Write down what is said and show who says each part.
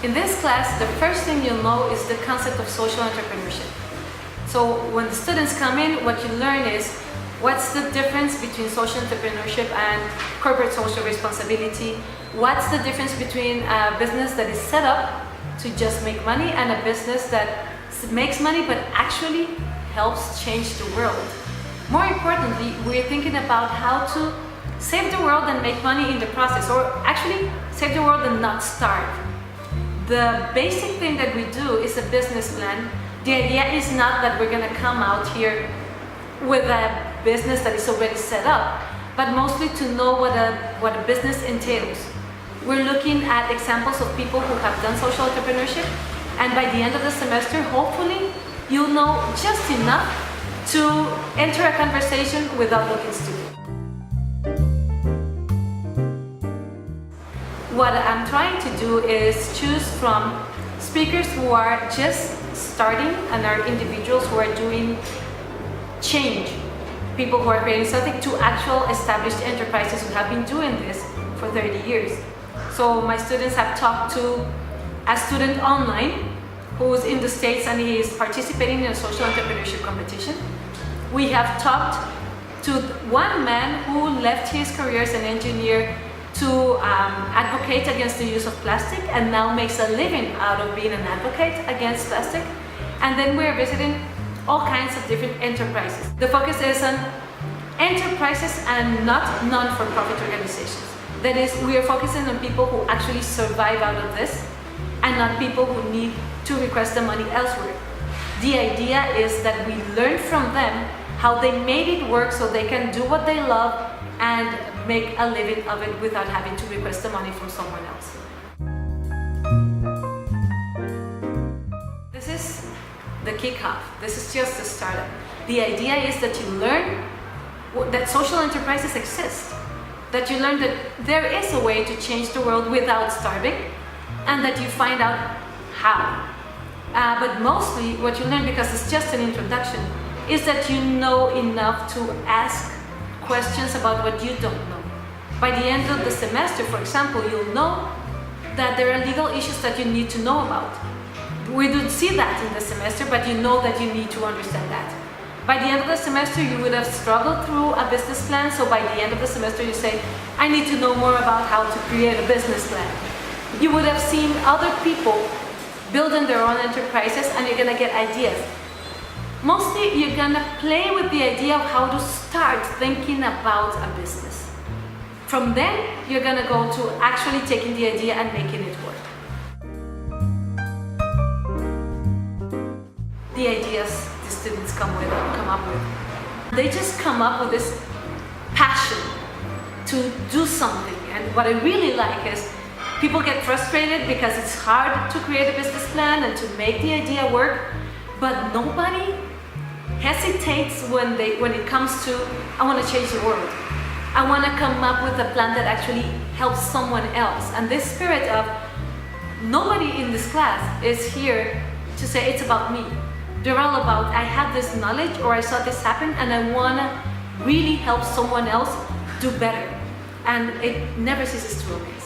Speaker 1: In this class, the first thing you'll know is the concept of social entrepreneurship. So when the students come in, what you learn is what's the difference between social entrepreneurship and corporate social responsibility? What's the difference between a business that is set up to just make money and a business that makes money but actually helps change the world? More importantly, we're thinking about how to save the world and make money in the process, or actually save the world and not starve. The basic thing that we do is a business plan. The idea is not that we're going to come out here with a business that is already set up, but mostly to know what a business entails. We're looking at examples of people who have done social entrepreneurship, and by the end of the semester, hopefully, you'll know just enough to enter a conversation without looking stupid. What I'm trying to do is choose from speakers who are just starting and are individuals who are doing change, people who are creating something, to actual established enterprises who have been doing this for 30 years. So my students have talked to a student online who's in the States and he is participating in a social entrepreneurship competition. We have talked to one man who left his career as an engineer to advocate against the use of plastic and now makes a living out of being an advocate against plastic. And then we're visiting all kinds of different enterprises. The focus is on enterprises and not non-for-profit organizations. That is, we are focusing on people who actually survive out of this and not people who need to request the money elsewhere. The idea is that we learn from them how they made it work so they can do what they love and make a living of it without having to request the money from someone else. This is the kickoff. This is just the startup. The idea is that you learn that social enterprises exist, that you learn that there is a way to change the world without starving, and that you find out how. But mostly what you learn, because it's just an introduction, is that you know enough to ask questions about what you don't know. By the end of the semester, for example, you'll know that there are legal issues that you need to know about. We don't see that in the semester, but you know that you need to understand that. By the end of the semester, you would have struggled through a business plan, so by the end of the semester you say, I need to know more about how to create a business plan. You would have seen other people building their own enterprises and you're gonna get ideas. Mostly you're gonna play with the idea of how to start thinking about a business. From then, you're gonna go to actually taking the idea and making it work. The ideas the students come up with. They just come up with this passion to do something. And what I really like is people get frustrated because it's hard to create a business plan and to make the idea work, but nobody hesitates when it comes to, I want to change the world. I want to come up with a plan that actually helps someone else. And this spirit of nobody in this class is here to say it's about me. They're all about, I have this knowledge or I saw this happen and I want to really help someone else do better. And it never ceases to amaze.